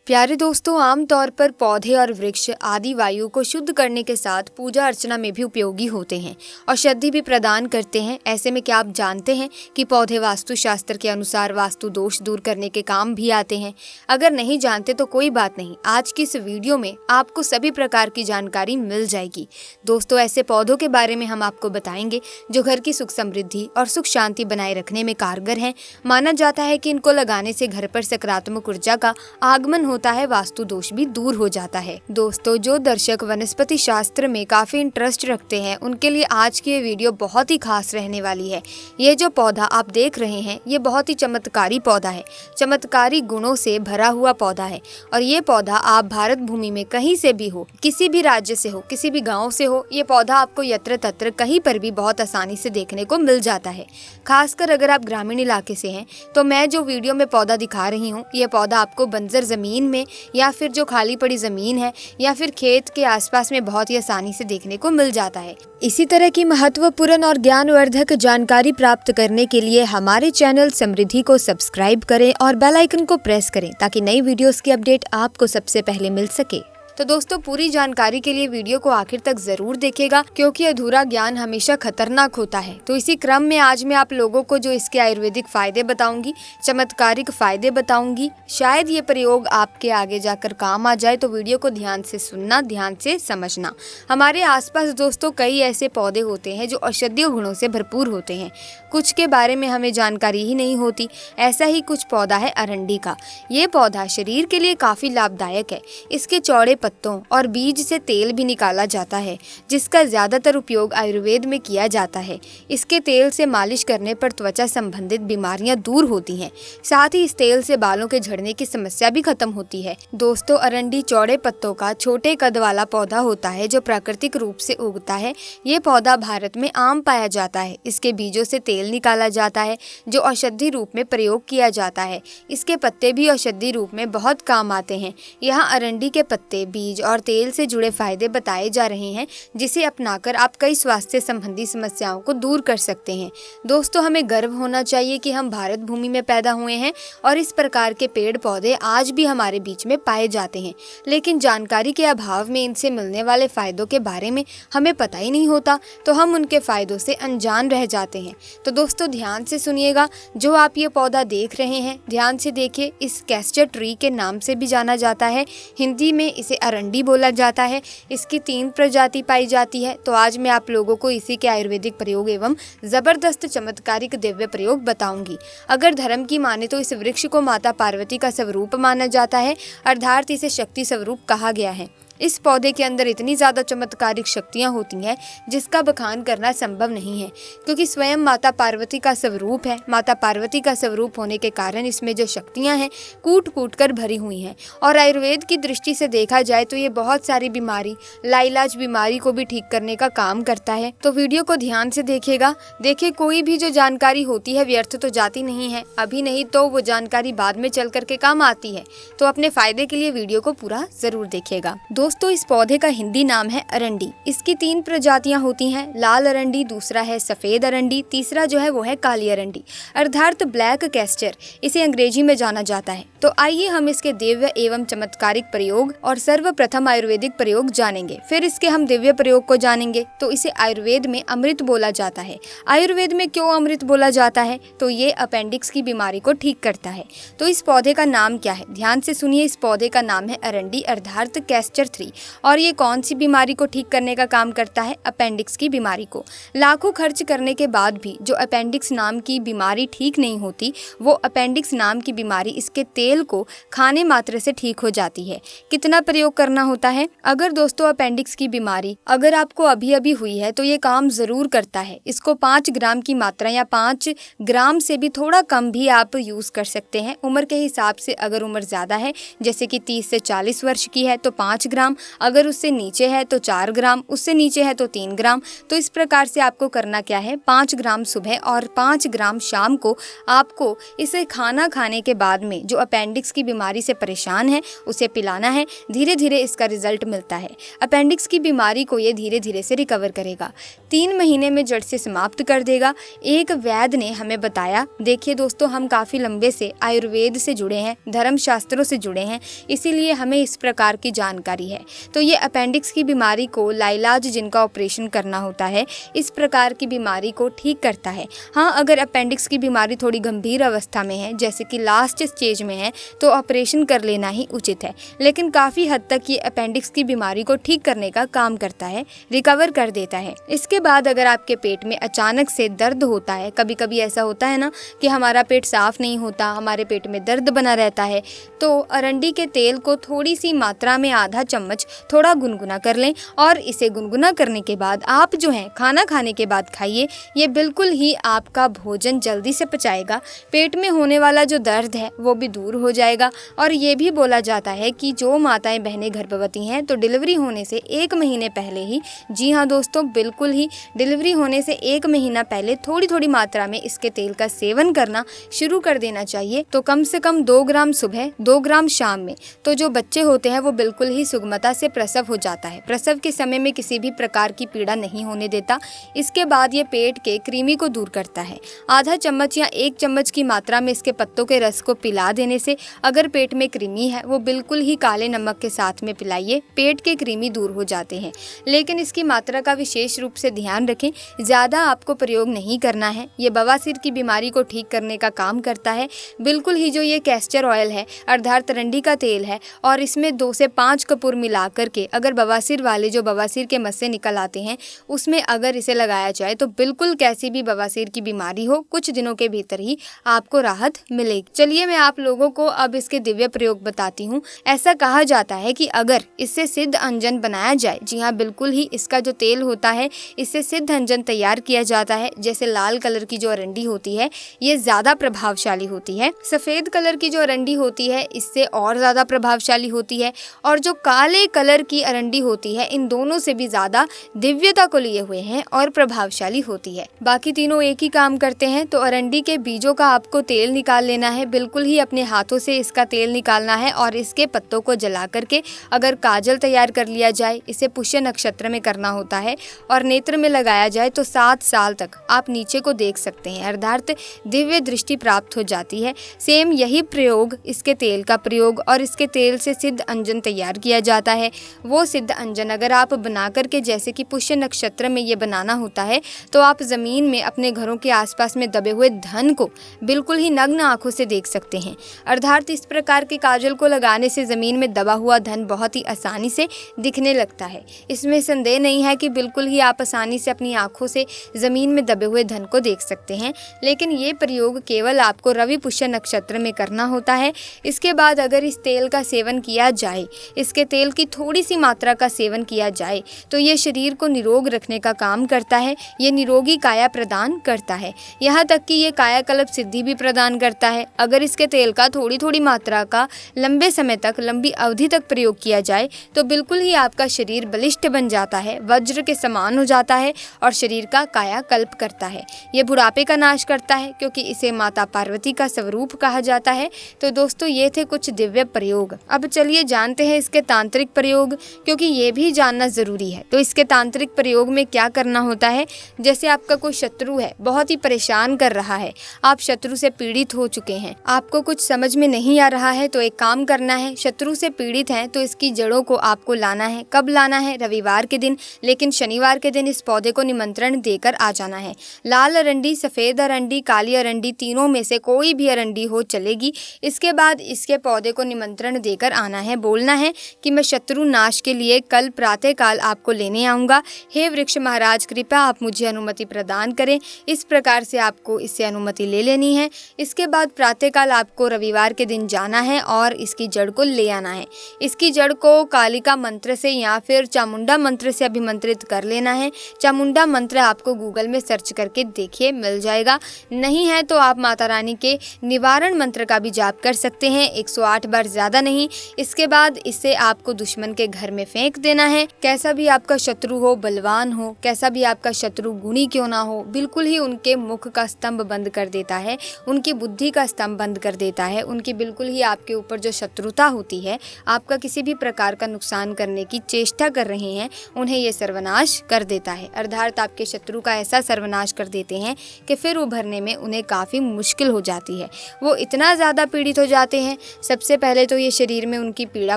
प्यारे दोस्तों, आमतौर पर पौधे और वृक्ष आदि वायु को शुद्ध करने के साथ पूजा अर्चना में भी उपयोगी होते हैं, औषधि भी प्रदान करते हैं। ऐसे में क्या आप जानते हैं कि पौधे वास्तुशास्त्र के अनुसार वास्तु दोष दूर करने के काम भी आते हैं? अगर नहीं जानते तो कोई बात नहीं, आज की इस वीडियो में आपको सभी प्रकार की जानकारी मिल जाएगी। दोस्तों, ऐसे पौधों के बारे में हम आपको बताएंगे जो घर की सुख समृद्धि और सुख शांति बनाए रखने में कारगर हैं। माना जाता है कि इनको लगाने से घर पर सकारात्मक ऊर्जा का आगमन होता है, वास्तु दोष भी दूर हो जाता है। दोस्तों, जो दर्शक वनस्पति शास्त्र में काफी इंटरेस्ट रखते हैं उनके लिए आज की ये वीडियो बहुत ही खास रहने वाली है। ये जो पौधा आप देख रहे हैं ये बहुत ही चमत्कारी पौधा है, चमत्कारी गुणों से भरा हुआ पौधा है। और ये पौधा आप भारत भूमि में कहीं से भी हो, किसी भी राज्य से हो, किसी भी गाँव से हो, ये पौधा आपको यत्र तत्र कहीं पर भी बहुत आसानी से देखने को मिल जाता है। खासकर अगर आप ग्रामीण इलाके से हैं तो मैं जो वीडियो में पौधा दिखा रही हूँ ये पौधा आपको बंजर जमीन में या फिर जो खाली पड़ी जमीन है या फिर खेत के आसपास में बहुत ही आसानी से देखने को मिल जाता है। इसी तरह की महत्वपूर्ण और ज्ञानवर्धक जानकारी प्राप्त करने के लिए हमारे चैनल समृद्धि को सब्सक्राइब करें और बेल आइकन को प्रेस करें ताकि नई वीडियोस की अपडेट आपको सबसे पहले मिल सके। तो दोस्तों, पूरी जानकारी के लिए वीडियो को आखिर तक जरूर देखेगा क्योंकि अधूरा ज्ञान हमेशा खतरनाक होता है। तो इसी क्रम में आज मैं आप लोगों को जो इसके आयुर्वेदिक फायदे बताऊंगी, चमत्कारिक फायदे बताऊंगी, शायद ये प्रयोग आपके आगे जाकर काम आ जाए। तो वीडियो को ध्यान से सुनना, ध्यान से समझना। हमारे आसपास दोस्तों कई ऐसे पौधे होते हैं जो औषधीय गुणों से भरपूर होते हैं, कुछ के बारे में हमें जानकारी ही नहीं होती। ऐसा ही कुछ पौधा है अरंडी का। ये पौधा शरीर के लिए काफी लाभदायक है। इसके चौड़े पत्तों और बीज से तेल भी निकाला जाता है जिसका ज्यादातर उपयोग आयुर्वेद में किया जाता है। इसके तेल से मालिश करने पर त्वचा संबंधित बीमारियां दूर होती हैं। साथ ही इस तेल से बालों के झड़ने की समस्या भी खत्म होती है। दोस्तों, अरंडी चौड़े पत्तों का छोटे कद वाला पौधा होता है जो प्राकृतिक रूप से उगता है। ये पौधा भारत में आम पाया जाता है। इसके बीजों से तेल निकाला जाता है जो औषधि रूप में प्रयोग किया जाता है। इसके पत्ते भी औषधि रूप में बहुत काम आते हैं। यहाँ अरंडी के पत्ते, बीज और तेल से जुड़े फायदे बताए जा रहे हैं जिसे अपनाकर आप कई स्वास्थ्य संबंधी समस्याओं को दूर कर सकते हैं। दोस्तों, हमें गर्व होना चाहिए कि हम भारत भूमि में पैदा हुए हैं और इस प्रकार के पेड़ पौधे आज भी हमारे बीच में पाए जाते हैं। लेकिन जानकारी के अभाव में इनसे मिलने वाले फायदों के बारे में हमें पता ही नहीं होता, तो हम उनके फायदों से अनजान रह जाते हैं। तो दोस्तों, ध्यान से सुनिएगा। जो आप ये पौधा देख रहे हैं ध्यान से देखिए। इस कैस्टर ट्री के नाम से भी जाना जाता है। हिंदी में इसे अरंडी बोला जाता है। इसकी 3 प्रजाति पाई जाती है। तो आज मैं आप लोगों को इसी के आयुर्वेदिक प्रयोग एवं जबरदस्त चमत्कारिक दिव्य प्रयोग बताऊंगी। अगर धर्म की माने तो इस वृक्ष को माता पार्वती का स्वरूप माना जाता है, अर्थात इसे शक्ति स्वरूप कहा गया है। इस पौधे के अंदर इतनी ज़्यादा चमत्कारिक शक्तियाँ होती हैं जिसका बखान करना संभव नहीं है, क्योंकि स्वयं माता पार्वती का स्वरूप है। माता पार्वती का स्वरूप होने के कारण इसमें जो शक्तियाँ हैं कूट कूट कर भरी हुई हैं। और आयुर्वेद की दृष्टि से देखा जाए तो ये बहुत सारी बीमारी, लाइलाज बीमारी को भी ठीक करने का काम करता है। तो वीडियो को ध्यान से देखिएगा। देखिए, कोई भी जो जानकारी होती है व्यर्थ तो जाती नहीं है, अभी नहीं तो वो जानकारी बाद में चल करके काम आती है। तो अपने फायदे के लिए वीडियो को पूरा जरूर देखिएगा। दोस्तों, इस पौधे का हिंदी नाम है अरंडी। इसकी 3 प्रजातियां होती हैं, लाल अरंडी, दूसरा है सफेद अरंडी, तीसरा जो है वो है काली अरंडी, अर्थात ब्लैक कैस्टर इसे अंग्रेजी में जाना जाता है। तो आइए हम इसके दिव्य एवं चमत्कारिक प्रयोग और सर्वप्रथम आयुर्वेदिक प्रयोग जानेंगे, फिर इसके हम दिव्य प्रयोग को जानेंगे। तो इसे आयुर्वेद में अमृत बोला जाता है। आयुर्वेद में क्यों अमृत बोला जाता है? तो ये अपेंडिक्स की बीमारी को ठीक करता है। तो इस पौधे का नाम क्या है? ध्यान से सुनिए। इस पौधे का नाम है अरंडी अर्थात कैस्टर 3। और ये कौन सी बीमारी को ठीक करने का काम करता है? अपेंडिक्स की बीमारी को। लाखों खर्च करने के बाद भी जो अपेंडिक्स नाम की बीमारी ठीक नहीं होती, वो अपेंडिक्स नाम की बीमारी इसके तेल को खाने मात्र से ठीक हो जाती है। कितना प्रयोग करना होता है? अगर दोस्तों अपेंडिक्स की बीमारी अगर आपको अभी अभी हुई है तो ये काम जरूर करता है। इसको 5 ग्राम की मात्रा या 5 ग्राम से भी थोड़ा कम भी आप यूज कर सकते हैं। उम्र के हिसाब से अगर उम्र ज्यादा है जैसे कि 30 से 40 वर्ष की है तो 5 ग्राम, ग्राम, अगर उससे नीचे है तो 4 ग्राम, उससे नीचे है तो 3 ग्राम। तो इस प्रकार से आपको करना क्या है, 5 ग्राम सुबह और 5 ग्राम शाम को आपको इसे खाना खाने के बाद में जो अपेंडिक्स की बीमारी से परेशान है उसे पिलाना है। धीरे धीरे इसका रिजल्ट मिलता है। अपेंडिक्स की बीमारी को ये धीरे धीरे से रिकवर करेगा, 3 महीने में जड़ से समाप्त कर देगा। एक वैद्य ने हमें बताया, देखिए दोस्तों, हम काफ़ी लंबे से आयुर्वेद से जुड़े हैं, धर्मशास्त्रों से जुड़े हैं, इसीलिए हमें इस प्रकार की जानकारी है। तो ये अपेंडिक्स की बीमारी को लाइलाज जिनका ऑपरेशन करना होता है, इस प्रकार की बीमारी को ठीक करता है। हाँ, अगर अपेंडिक्स की बीमारी थोड़ी गंभीर अवस्था में है, जैसे कि लास्ट स्टेज में है, तो ऑपरेशन कर लेना ही उचित है। लेकिन काफ़ी हद तक ये अपेंडिक्स की बीमारी को ठीक करने का काम करता है, रिकवर कर देता है। इसके बाद अगर आपके पेट में अचानक से दर्द होता है, कभी कभी ऐसा होता है ना कि हमारा पेट साफ नहीं होता, हमारे पेट में दर्द बना रहता है, तो अरंडी के तेल को थोड़ी सी मात्रा में आधा चम्मच थोड़ा गुनगुना कर लें और इसे गुनगुना करने के बाद आप जो है खाना खाने के बाद खाइए। ये बिल्कुल ही आपका भोजन जल्दी से पचाएगा, पेट में होने वाला जो दर्द है वो भी दूर हो जाएगा। और ये भी बोला जाता है कि जो माताएं बहनें गर्भवती हैं तो डिलीवरी होने से 1 महीने पहले ही, जी हाँ दोस्तों, बिल्कुल ही डिलीवरी होने से 1 महीना पहले थोड़ी थोड़ी मात्रा में इसके तेल का सेवन करना शुरू कर देना चाहिए। तो कम से कम 2 ग्राम सुबह, 2 ग्राम शाम में। तो जो बच्चे होते हैं वो बिल्कुल ही सुगमता से प्रसव हो जाता है, प्रसव के समय में किसी भी प्रकार की पीड़ा नहीं होने देता। इसके बाद ये पेट के कृमि को दूर करता है। आधा चम्मच या 1 चम्मच की मात्रा में इसके पत्तों के रस को पिला देने से अगर पेट में कृमि है वो बिल्कुल ही काले नमक के साथ में पिलाइए, पेट के कृमि दूर हो जाते हैं। लेकिन इसकी मात्रा का विशेष रूप से ध्यान रखें, ज़्यादा आपको प्रयोग नहीं करना है। ये बवासीर की बीमारी को ठीक करने का काम करता है। बिल्कुल ही जो ये कैस्टर ऑयल है अर्थात अरंडी का तेल है, और इसमें 2 से 5 कपूर मिला करके अगर बवासीर वाले जो बवासीर के मस्से निकल आते हैं उसमें अगर इसे लगाया जाए तो बिल्कुल कैसी भी बवासीर की बीमारी हो, कुछ दिनों के भीतर ही आपको राहत मिलेगी। चलिए मैं आप लोगों को अब इसके दिव्य प्रयोग बताती हूँ। ऐसा कहा जाता है कि अगर इससे सिद्ध अंजन बनाया जाए, जी हाँ बिल्कुल ही, इसका जो तेल होता है इससे सिद्ध अंजन तैयार किया जाता है। जैसे लाल कलर की जो अरंडी होती है ये ज़्यादा प्रभावशाली होती है, सफ़ेद कलर की जो अरंडी होती है इससे और ज़्यादा प्रभावशाली होती है, और जो काले कलर की अरंडी होती है इन दोनों से भी ज़्यादा दिव्यता को लिए हुए हैं और प्रभावशाली होती है। बाकी तीनों एक ही काम करते हैं। तो अरंडी के बीजों का आपको तेल निकाल लेना है, बिल्कुल ही अपने हाथों से इसका तेल निकालना है और इसके पत्तों को जला करके अगर काजल तैयार कर लिया जाए, इसे पुष्य नक्षत्र में करना होता है, और नेत्र में लगाया जाए तो 7 साल तक आप नीचे को देख सकते हैं, अर्थात दिव्य दृष्टि प्राप्त हो जाती है। सेम यही प्रयोग, इसके तेल का प्रयोग और इसके तेल से सिद्ध अंजन तैयार किया जाता है। वो सिद्ध अंजन अगर आप बना करके, जैसे कि पुष्य नक्षत्र में ये बनाना होता है, तो आप ज़मीन में अपने घरों के आसपास में दबे हुए धन को बिल्कुल ही नग्न आंखों से देख सकते हैं। अर्थात इस प्रकार के काजल को लगाने से ज़मीन में दबा हुआ धन बहुत ही आसानी से दिखने लगता है। इसमें संदेह नहीं है कि बिल्कुल ही आप आसानी से अपनी आंखों से ज़मीन में दबे हुए धन को देख सकते हैं। लेकिन ये प्रयोग केवल आपको रवि पुष्य नक्षत्र में करना होता है। इसके बाद अगर इस तेल का सेवन किया जाए, इसके तेल की थोड़ी सी मात्रा का सेवन किया जाए, तो ये शरीर को निरोग रखने का काम करता है। ये निरोगी काया प्रदान करता है, यहाँ तक कि ये कायाकल्प सिद्धि भी प्रदान करता है। अगर इसके तेल का थोड़ी थोड़ी मात्रा का लंबे समय तक, लंबी अवधि तक प्रयोग किया जाए तो बिल्कुल ही आपका शरीर बलिष्ठ बन जाता है, वज्र के समान हो जाता है और शरीर का कायाकल्प करता है। ये बुढ़ापे का नाश करता है, क्योंकि इसे माता पार्वती का स्वरूप कहा जाता है। तो दोस्तों ये थे कुछ दिव्य प्रयोग। अब चलिए जानते हैं इसके तांत्रिक प्रयोग, क्योंकि ये भी जानना ज़रूरी है। तो इसके तांत्रिक प्रयोग में क्या करना होता है, जैसे आपका कोई शत्रु है, बहुत ही परेशान कर रहा है, आप शत्रु से पीड़ित हो चुके हैं, आपको कुछ समझ में नहीं आ रहा है, तो एक काम करना है, शत्रु से पीड़ित हैं तो इसकी जड़ों को आपको लाना है। कब लाना है? रविवार के दिन, लेकिन शनिवार के दिन इस पौधे को निमंत्रण देकर आ जाना है। लाल अरंडी, सफ़ेद अरंडी, काली अरंडी, तीनों में से कोई भी अरंडी हो चलेगी। इसके बाद इसके पौधे को निमंत्रण देकर आना है, बोलना है कि मैं शत्रु नाश के लिए कल प्रातःकाल आपको लेने आऊँगा। हे वृक्ष महाराज, कृपया आप मुझे अनुमति प्रदान करें। इस प्रकार से आपको इससे अनुमति ले लेनी है। इसके बाद प्रातःकाल आपको रविवार के दिन जाना है और इसकी जड़ को ले आना है। इसकी जड़ को कालिका मंत्र से या फिर चामुंडा मंत्र से अभिमंत्रित कर लेना है। चामुंडा मंत्र आपको गूगल में सर्च करके देखिए, मिल जाएगा। नहीं है तो आप माता रानी के निवारण मंत्र का भी जाप कर सकते हैं, 108 बार, ज़्यादा नहीं। इसके बाद इससे आपको आपको दुश्मन के घर में फेंक देना है। कैसा भी आपका शत्रु हो, बलवान हो, कैसा भी आपका शत्रु गुणी क्यों ना हो, बिल्कुल ही उनके मुख का स्तंभ बंद कर देता है, उनकी बुद्धि का स्तंभ बंद कर देता है। उनकी बिल्कुल ही आपके ऊपर जो शत्रुता होती है, आपका किसी भी प्रकार का नुकसान करने की चेष्टा कर रहे हैं, उन्हें ये सर्वनाश कर देता है। अर्थात आपके शत्रु का ऐसा सर्वनाश कर देते हैं कि फिर उभरने में उन्हें काफ़ी मुश्किल हो जाती है। वो इतना ज़्यादा पीड़ित हो जाते हैं, सबसे पहले तो ये शरीर में उनकी पीड़ा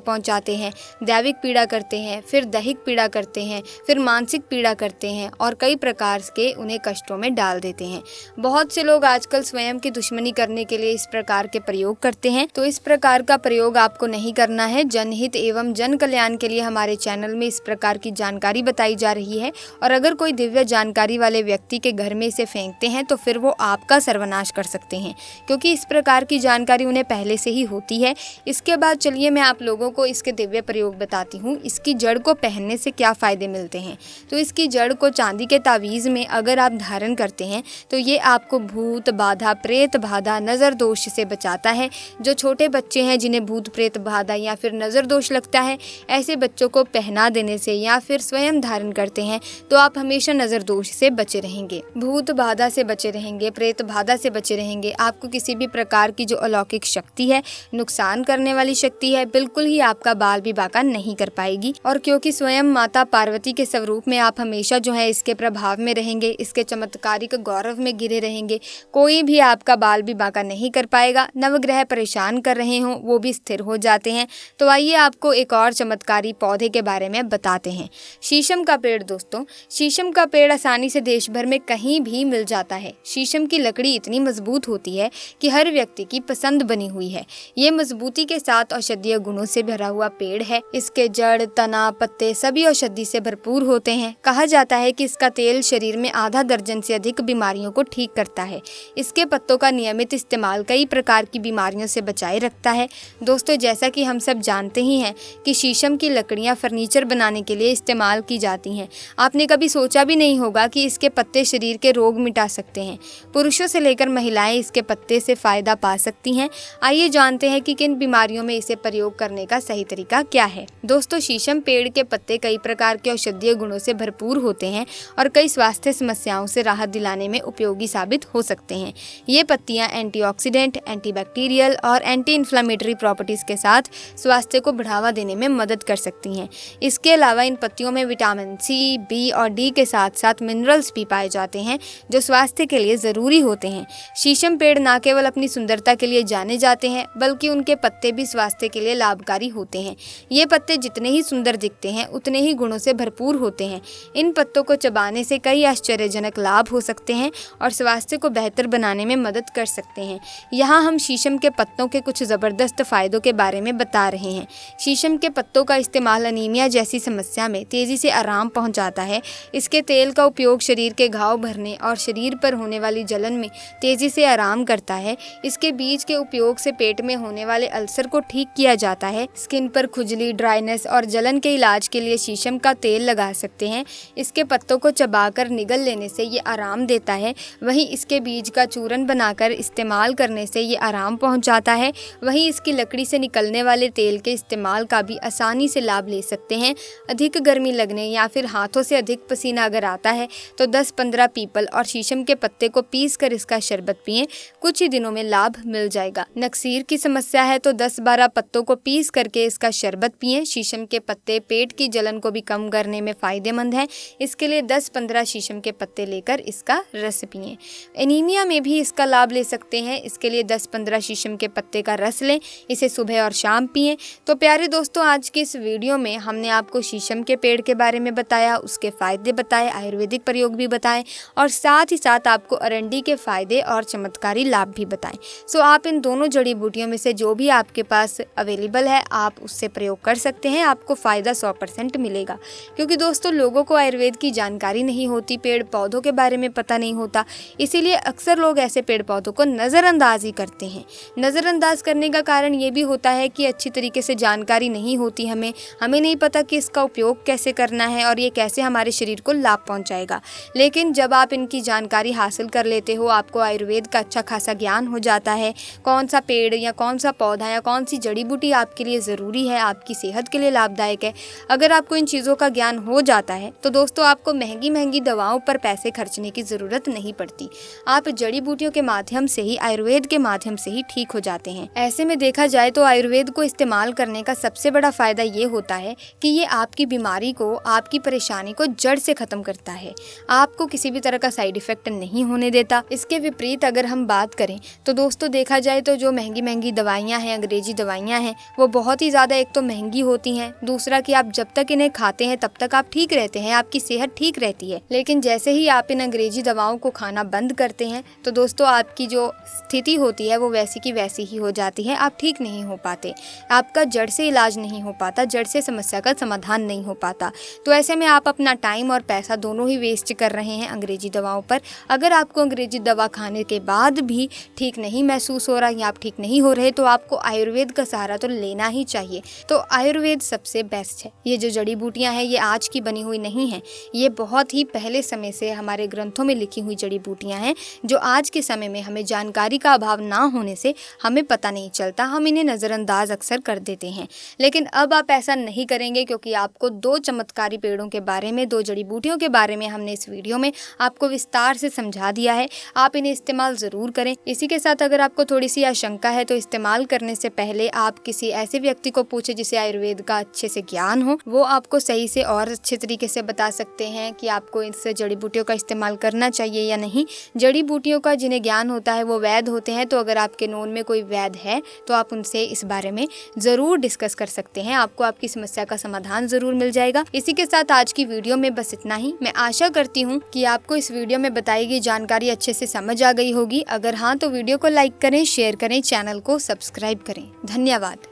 पहुंचाते हैं, दैविक पीड़ा करते हैं, फिर दैहिक पीड़ा करते हैं, फिर मानसिक पीड़ा करते हैं और कई प्रकार के उन्हें कष्टों में डाल देते हैं। बहुत से लोग आजकल स्वयं की दुश्मनी करने के लिए इस प्रकार के प्रयोग करते हैं, तो इस प्रकार का प्रयोग आपको नहीं करना है। जनहित एवं जन कल्याण के लिए हमारे चैनल में इस प्रकार की जानकारी बताई जा रही है और अगर कोई दिव्य जानकारी वाले व्यक्ति के घर में इसे फेंकते हैं तो फिर वो आपका सर्वनाश कर सकते हैं, क्योंकि इस प्रकार की जानकारी उन्हें पहले से ही होती है। इसके बाद चलिए मैं आप लोगों को इसके दिव्य प्रयोग बताती हूँ। इसकी जड़ को पहनने से क्या फ़ायदे मिलते हैं। तो इसकी जड़ को चांदी के तावीज़ में अगर आप धारण करते हैं तो ये आपको भूत बाधा, प्रेत बाधा, नज़र दोष से बचाता है। जो छोटे बच्चे हैं जिन्हें भूत प्रेत बाधा या फिर नज़र दोष लगता है, ऐसे बच्चों को पहना देने से या फिर स्वयं धारण करते हैं तो आप हमेशा नज़र दोष से बचे रहेंगे, भूत बाधा से बचे रहेंगे, प्रेत बाधा से बचे रहेंगे। आपको किसी भी प्रकार की जो अलौकिक शक्ति है, नुकसान करने वाली शक्ति है, बिल्कुल ही आपका बाल भी बाका नहीं कर पाएगी। और क्योंकि स्वयं माता पार्वती के स्वरूप में आप हमेशा जो है इसके प्रभाव में रहेंगे, इसके चमत्कारिक गौरव में गिरे रहेंगे, कोई भी आपका बाल भी बाका नहीं कर पाएगा। नवग्रह परेशान कर रहे हों वो भी स्थिर हो जाते हैं। तो आइए आपको एक और चमत्कारी पौधे के बारे में बताते हैं। शीशम का पेड़। दोस्तों, शीशम का पेड़ आसानी से देश भर में कहीं भी मिल जाता है। शीशम की लकड़ी इतनी मजबूत होती है कि हर व्यक्ति की पसंद बनी हुई है। ये मजबूती के साथ औषधीय गुणों से भरा हुआ पेड़ है। इसके जड़, तना, पत्ते सभी औषधि से भरपूर होते हैं। कहा जाता है कि इसका तेल शरीर में आधा दर्जन से अधिक बीमारियों को ठीक करता है। इसके पत्तों का नियमित इस्तेमाल कई प्रकार की बीमारियों से बचाए रखता है। दोस्तों, जैसा कि हम सब जानते ही हैं कि शीशम की लकड़ियां फर्नीचर बनाने के लिए इस्तेमाल की जाती हैं। आपने कभी सोचा भी नहीं होगा कि इसके पत्ते शरीर के रोग मिटा सकते हैं। पुरुषों से लेकर महिलाएं इसके पत्ते से फायदा पा सकती हैं। आइए जानते हैं कि किन बीमारियों में इसे प्रयोग करने का सही तरीका क्या है। दोस्तों, शीशम पेड़ के पत्ते कई प्रकार के औषधीय गुणों से भरपूर होते हैं और कई स्वास्थ्य समस्याओं से राहत दिलाने में उपयोगी साबित हो सकते हैं। ये पत्तियां एंटीऑक्सीडेंट, एंटीबैक्टीरियल और एंटी इन्फ्लेमेटरी प्रॉपर्टीज के साथ स्वास्थ्य को बढ़ावा देने में मदद कर सकती हैं। इसके अलावा इन पत्तियों में विटामिन सी, बी और डी के साथ साथ मिनरल्स भी पाए जाते हैं जो स्वास्थ्य के लिए ज़रूरी होते हैं। शीशम पेड़ न केवल अपनी सुंदरता के लिए जाने जाते हैं बल्कि उनके पत्ते भी स्वास्थ्य के लिए लाभकारी होते हैं। ये पत्ते जितने ही सुंदर दिखते हैं उतने ही गुणों से भरपूर होते हैं। इन पत्तों को चबाने से कई आश्चर्यजनक लाभ हो सकते हैं और स्वास्थ्य को बेहतर बनाने में मदद कर सकते हैं। यहाँ हम शीशम के पत्तों के कुछ ज़बरदस्त फ़ायदों के बारे में बता रहे हैं। शीशम के पत्तों का इस्तेमाल अनीमिया जैसी समस्या में तेज़ी से आराम पहुँचाता है। इसके तेल का उपयोग शरीर के घाव भरने और शरीर पर होने वाली जलन में तेज़ी से आराम करता है। इसके बीज के उपयोग से पेट में होने वाले अल्सर को ठीक किया जाता है। स्किन पर खुजली, ड्राइनेस और जलन के इलाज के लिए शीशम का तेल लगा सकते हैं। इसके पत्तों को चबाकर निगल लेने से ये आराम देता है। वहीं इसके बीज का चूरन बनाकर इस्तेमाल करने से ये आराम पहुंचाता है। वहीं इसकी लकड़ी से निकलने वाले तेल के इस्तेमाल का भी आसानी से लाभ ले सकते हैं। अधिक गर्मी लगने या फिर हाथों से अधिक पसीना अगर आता है तो 10-15 पीपल और शीशम के पत्ते को पीस कर इसका शरबत पिएं, कुछ ही दिनों में लाभ मिल जाएगा। नक्सीर की समस्या है तो 10-12 पत्तों को पीस करके इसका शरबत पिएं। शीशम के पत्ते पेट की जलन को भी कम करने में फायदेमंद हैं। इसके लिए 10-15 शीशम के पत्ते लेकर इसका रस पिएं। एनीमिया में भी इसका लाभ ले सकते हैं। इसके लिए 10-15 शीशम के पत्ते का रस लें, इसे सुबह और शाम पिएं। तो प्यारे दोस्तों, आज की इस वीडियो में हमने आपको शीशम के पेड़ के बारे में बताया, उसके फायदे बताए, आयुर्वेदिक प्रयोग भी बताए और साथ ही साथ आपको अरंडी के फायदे और चमत्कारी लाभ भी बताएं। सो आप इन दोनों जड़ी बूटियों में से जो भी आपके पास अवेलेबल है आप उससे प्रयोग कर सकते हैं। आपको फ़ायदा 100% मिलेगा, क्योंकि दोस्तों लोगों को आयुर्वेद की जानकारी नहीं होती, पेड़ पौधों के बारे में पता नहीं होता, इसीलिए अक्सर लोग ऐसे पेड़ पौधों को नज़रअंदाज ही करते हैं। नज़रअंदाज करने का कारण ये भी होता है कि अच्छी तरीके से जानकारी नहीं होती, हमें नहीं पता कि इसका उपयोग कैसे करना है और ये कैसे हमारे शरीर को लाभ पहुंचाएगा। लेकिन जब आप इनकी जानकारी हासिल कर लेते हो, आपको आयुर्वेद का अच्छा खासा ज्ञान हो जाता है, कौन सा पेड़ या कौन सा पौधा या कौन सी जड़ी बूटी आपके लिए ज़रूरी है आपकी आपकी सेहत के लिए लाभदायक है। अगर आपको इन चीज़ों का ज्ञान हो जाता है तो दोस्तों आपको महंगी महंगी दवाओं पर पैसे खर्चने की ज़रूरत नहीं पड़ती। आप जड़ी बूटियों के माध्यम से ही, आयुर्वेद के माध्यम से ही ठीक हो जाते हैं। ऐसे में देखा जाए तो आयुर्वेद को इस्तेमाल करने का सबसे बड़ा फायदा ये होता है कि ये आपकी बीमारी को, आपकी परेशानी को जड़ से खत्म करता है। आपको किसी भी तरह का साइड इफेक्ट नहीं होने देता। इसके विपरीत अगर हम बात करें तो दोस्तों देखा जाए तो जो महंगी महंगी दवाइयाँ हैं, अंग्रेजी दवाइयाँ हैं, वो बहुत ही ज़्यादा एक तो महंगी होती हैं, दूसरा कि आप जब तक इन्हें खाते हैं तब तक आप ठीक रहते हैं, आपकी सेहत ठीक रहती है। लेकिन जैसे ही आप इन अंग्रेजी दवाओं को खाना बंद करते हैं तो दोस्तों आपकी जो स्थिति होती है वो वैसी की वैसी ही हो जाती है। आप ठीक नहीं हो पाते, आपका जड़ से इलाज नहीं हो पाता, जड़ से समस्या का समाधान नहीं हो पाता। तो ऐसे में आप अपना टाइम और पैसा दोनों ही वेस्ट कर रहे हैं अंग्रेजी दवाओं पर। अगर आपको अंग्रेजी दवा खाने के बाद भी ठीक नहीं महसूस हो रहा या आप ठीक नहीं हो रहे तो आपको आयुर्वेद का सहारा तो लेना ही चाहिए। तो आयुर्वेद सबसे बेस्ट है। ये जो जड़ी बूटियां हैं ये आज की बनी हुई नहीं हैं, ये बहुत ही पहले समय से हमारे ग्रंथों में लिखी हुई जड़ी बूटियां हैं जो आज के समय में हमें जानकारी का अभाव ना होने से हमें पता नहीं चलता, हम इन्हें नज़रअंदाज अक्सर कर देते हैं। लेकिन अब आप ऐसा नहीं करेंगे क्योंकि आपको दो चमत्कारी पेड़ों के बारे में, दो जड़ी बूटियों के बारे में हमने इस वीडियो में आपको विस्तार से समझा दिया है। आप इन्हें इस्तेमाल ज़रूर करें। इसी के साथ अगर आपको थोड़ी सी आशंका है तो इस्तेमाल करने से पहले आप किसी ऐसे व्यक्ति को पूछे जिसे आयुर्वेद का अच्छे से ज्ञान हो। वो आपको सही से और अच्छे तरीके से बता सकते हैं कि आपको इससे जड़ी बूटियों का इस्तेमाल करना चाहिए या नहीं। जड़ी बूटियों का जिन्हें ज्ञान होता है वो वैद्य होते हैं, तो अगर आपके नोन में कोई वैद्य है तो आप उनसे इस बारे में ज़रूर डिस्कस कर सकते हैं। आपको आपकी समस्या का समाधान ज़रूर मिल जाएगा। इसी के साथ आज की वीडियो में बस इतना ही। मैं आशा करती हूँ कि आपको इस वीडियो में बताई गई जानकारी अच्छे से समझ आ गई होगी। अगर हाँ तो वीडियो को लाइक करें, शेयर करें, चैनल को सब्सक्राइब करें। धन्यवाद।